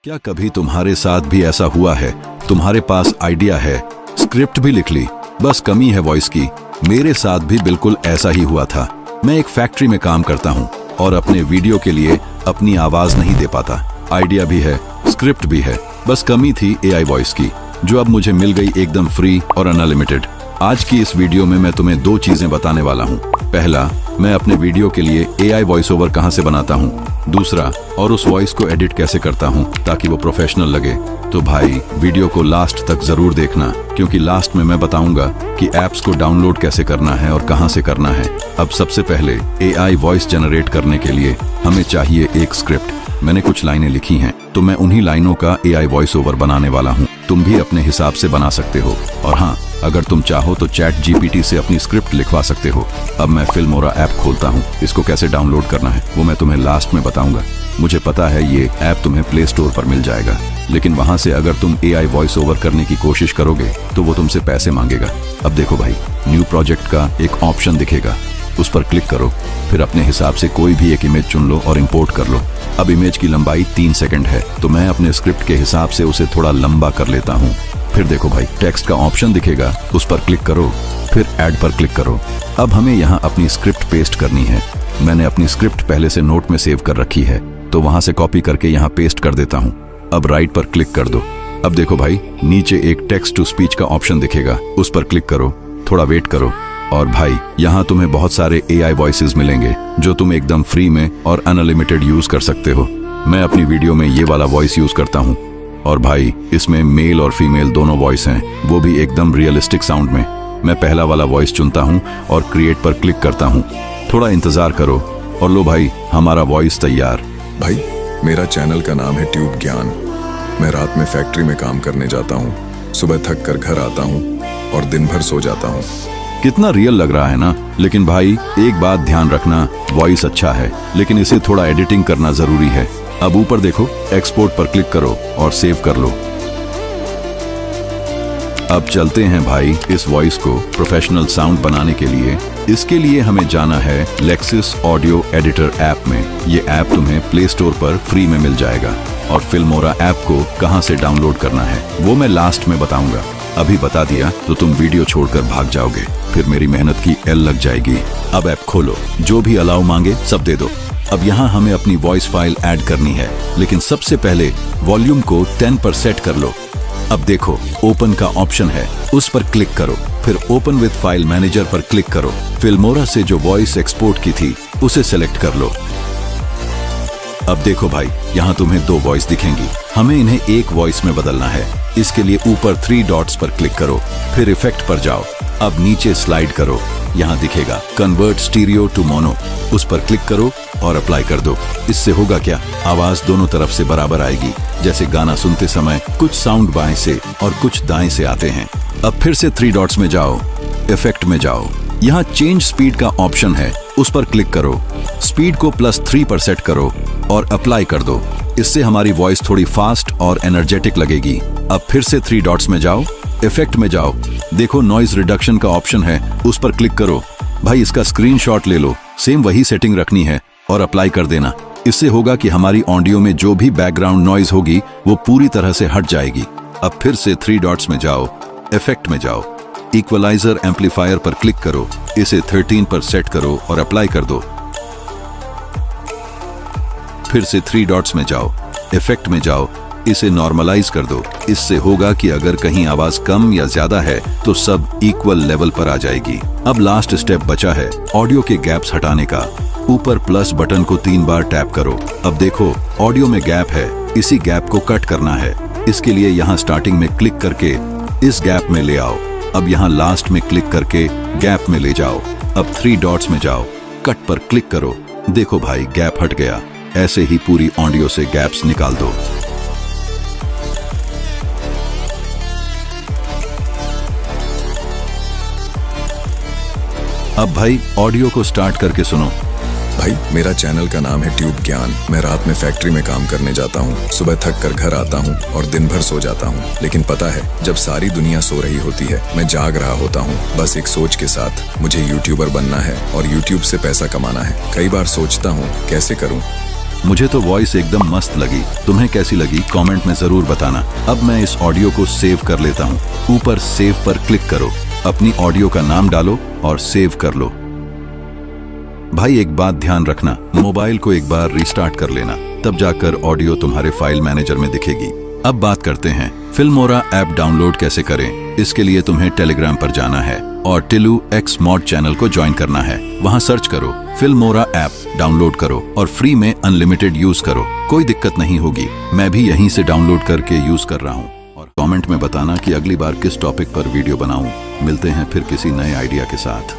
क्या कभी तुम्हारे साथ भी ऐसा हुआ है? तुम्हारे पास आइडिया है, स्क्रिप्ट भी लिख ली, बस कमी है वॉइस की। मेरे साथ भी बिल्कुल ऐसा ही हुआ था। मैं एक फैक्ट्री में काम करता हूँ और अपने वीडियो के लिए अपनी आवाज नहीं दे पाता। आइडिया भी है, स्क्रिप्ट भी है, बस कमी थी एआई वॉइस की, जो अब मुझे मिल गई एकदम फ्री और अनलिमिटेड। आज की इस वीडियो में मैं तुम्हें दो चीजें बताने वाला हूँ। पहला, मैं अपने वीडियो के लिए एआई वॉइस ओवर कहाँ से बनाता हूँ। दूसरा, और उस वॉइस को एडिट कैसे करता हूँ ताकि वो प्रोफेशनल लगे। तो भाई वीडियो को लास्ट तक जरूर देखना, क्योंकि लास्ट में मैं बताऊंगा कि एप्स को डाउनलोड कैसे करना है और कहाँ से करना है। अब सबसे पहले एआई वॉइस जनरेट करने के लिए हमें चाहिए एक स्क्रिप्ट। मैंने कुछ लाइनें लिखी हैं, तो मैं उन्हीं लाइनों का एआई वॉइस ओवर बनाने वाला हूँ। तुम भी अपने हिसाब से बना सकते हो, और हाँ, अगर तुम चाहो तो चैट जीपीटी से अपनी स्क्रिप्ट लिखवा सकते हो। अब मैं फिल्मोरा ऐप खोलता हूँ। इसको कैसे डाउनलोड करना है वो मैं तुम्हें लास्ट में बताऊंगा। मुझे पता है ये ऐप तुम्हें प्ले स्टोर पर मिल जाएगा, लेकिन वहां से अगर तुम एआई वॉइस ओवर करने की कोशिश करोगे तो वो तुमसे पैसे मांगेगा। अब देखो भाई, न्यू प्रोजेक्ट का एक ऑप्शन दिखेगा, उस पर क्लिक करो, फिर अपने हिसाब से कोई भी एक इमेज चुन लो और इंपोर्ट कर लो। अब इमेज की लंबाई 3 सेकंड है, तो मैं अपने स्क्रिप्ट के हिसाब से उसे थोड़ा लंबा कर लेता हूँ। फिर देखो भाई, टेक्स्ट का ऑप्शन दिखेगा, उस पर क्लिक करो, फिर ऐड पर क्लिक करो। अब हमें यहाँ अपनी स्क्रिप्ट पेस्ट करनी है। मैंने अपनी स्क्रिप्ट पहले से नोट में सेव कर रखी है, तो वहां से कॉपी करके यहाँ पेस्ट कर देता हूँ। अब राइट पर क्लिक कर दो। अब देखो भाई, नीचे एक टेक्स्ट टू स्पीच का ऑप्शन दिखेगा, उस पर क्लिक करो, थोड़ा वेट करो, और भाई यहाँ तुम्हें बहुत सारे एआई वॉइसेस मिलेंगे जो तुम एकदम फ्री में और अनलिमिटेड यूज कर सकते हो। मैं अपनी वीडियो में ये वाला वॉइस यूज करता हूँ, और भाई इसमें मेल और फीमेल दोनों वॉइस हैं, वो भी एकदम रियलिस्टिक साउंड में। मैं पहला वाला वॉइस चुनता हूँ और क्रिएट पर क्लिक करता हूँ। थोड़ा इंतजार करो, और लो भाई, हमारा वॉइस तैयार। भाई, मेरा चैनल का नाम है ट्यूब ज्ञान। मैं रात में फैक्ट्री में काम करने जाता हूँ, सुबह थक कर घर आता हूँ और दिन भर सो जाता हूँ। कितना रियल लग रहा है ना? लेकिन भाई एक बात ध्यान रखना, वॉइस अच्छा है, लेकिन इसे थोड़ा एडिटिंग करना जरूरी है। अब ऊपर देखो, एक्सपोर्ट पर क्लिक करो और सेव कर लो। अब चलते हैं भाई इस वॉइस को प्रोफेशनल साउंड बनाने के लिए। इसके लिए हमें जाना है लेक्सिस ऑडियो एडिटर ऐप में। ये ऐप तुम्हें प्ले स्टोर पर फ्री में मिल जाएगा, और फिल्मोरा ऐप को कहां से डाउनलोड करना है वो मैं लास्ट में बताऊंगा। अभी बता दिया तो तुम वीडियो छोड़कर भाग जाओगे, फिर मेरी मेहनत की एल लग जाएगी। अब ऐप खोलो, जो भी अलाउ मांगे सब दे दो। अब यहाँ हमें अपनी वॉइस फाइल ऐड करनी है, लेकिन सबसे पहले वॉल्यूम को 10 पर सेट कर लो। अब देखो, ओपन का ऑप्शन है, उस पर क्लिक करो, फिर ओपन विद फाइल मैनेजर पर क्लिक करो। फिल्मोरा से जो वॉइस एक्सपोर्ट की थी उसे सेलेक्ट कर लो। अब देखो भाई, यहाँ तुम्हें 2 वॉइस दिखेंगी, हमें इन्हें एक वॉइस में बदलना है। इसके लिए ऊपर 3 डॉट्स पर क्लिक करो, फिर इफेक्ट पर जाओ। अब नीचे स्लाइड करो, यहाँ दिखेगा कन्वर्ट स्टीरियो टू मोनो, उस पर क्लिक करो और अप्लाई कर दो। इससे होगा क्या, आवाज दोनों तरफ से बराबर आएगी। जैसे गाना सुनते समय कुछ साउंड बाएं से और कुछ दाएं से आते हैं। अब फिर से 3 डॉट्स में जाओ, इफेक्ट में जाओ, यहाँ चेंज स्पीड का ऑप्शन है, उस पर क्लिक करो, स्पीड को +3 पर सेट करो और अप्लाई कर दो। इससे हमारी वॉइस थोड़ी फास्ट और एनर्जेटिक लगेगी। अब फिर से 3 डॉट्स में जाओ, इफेक्ट में जाओ, देखो नॉइज रिडक्शन का ऑप्शन है, उस पर क्लिक करो। भाई इसका स्क्रीनशॉट ले लो, सेम वही सेटिंग रखनी है और अप्लाई कर देना। इससे होगा कि हमारी ऑडियो में जो भी बैकग्राउंड नॉइज होगी वो पूरी तरह से हट जाएगी। अब फिर से 3 डॉट्स में जाओ, इफेक्ट में जाओ, इक्वलाइजर एम्पलीफायर पर क्लिक करो, इसे 13 पर सेट करो और अप्लाई कर दो। फिर से 3 डॉट्स में जाओ, इफेक्ट में जाओ, इसे नॉर्मलाइज कर दो। इससे होगा कि अगर कहीं आवाज कम या ज्यादा है तो सब इक्वल लेवल पर आ जाएगी। अब लास्ट स्टेप बचा है ऑडियो के गैप्स हटाने का। ऊपर प्लस बटन को 3 बार टैप करो। अब देखो, ऑडियो में गैप है, इसी गैप को कट करना है। इसके लिए यहाँ स्टार्टिंग में क्लिक करके इस गैप में ले आओ। अब यहाँ लास्ट में क्लिक करके गैप में ले जाओ। अब 3 डॉट्स में जाओ, कट पर क्लिक करो, देखो भाई गैप हट गया। ऐसे ही पूरी ऑडियो से गैप्स निकाल दो। अब भाई ऑडियो को स्टार्ट करके सुनो। भाई, मेरा चैनल का नाम है ट्यूब ज्ञान। मैं रात में फैक्ट्री में काम करने जाता हूँ, सुबह थक कर घर आता हूँ और दिन भर सो जाता हूँ। लेकिन पता है, जब सारी दुनिया सो रही होती है, मैं जाग रहा होता हूँ, बस एक सोच के साथ, मुझे यूट्यूबर बनना है और यूट्यूब से पैसा कमाना है। कई बार सोचता हूँ कैसे करूँ, मुझे तो वॉइस एकदम मस्त लगी। तुम्हें कैसी लगी कमेंट में जरूर बताना। अब मैं इस ऑडियो को सेव कर लेता हूँ। ऊपर सेव पर क्लिक करो, अपनी ऑडियो का नाम डालो और सेव कर लो। भाई एक बात ध्यान रखना, मोबाइल को एक बार रिस्टार्ट कर लेना, तब जाकर ऑडियो तुम्हारे फाइल मैनेजर में दिखेगी। अब बात करते हैं फिल्मोरा ऐप डाउनलोड कैसे करें। इसके लिए तुम्हें टेलीग्राम पर जाना है और टिलू एक्स मॉड चैनल को ज्वाइन करना है। वहां सर्च करो, फिल्मोरा ऐप डाउनलोड करो और फ्री में अनलिमिटेड यूज करो। कोई दिक्कत नहीं होगी, मैं भी यहीं से डाउनलोड करके यूज कर रहा हूँ। और कमेंट में बताना कि अगली बार किस टॉपिक पर वीडियो बनाऊं। मिलते हैं फिर किसी नए आइडिया के साथ।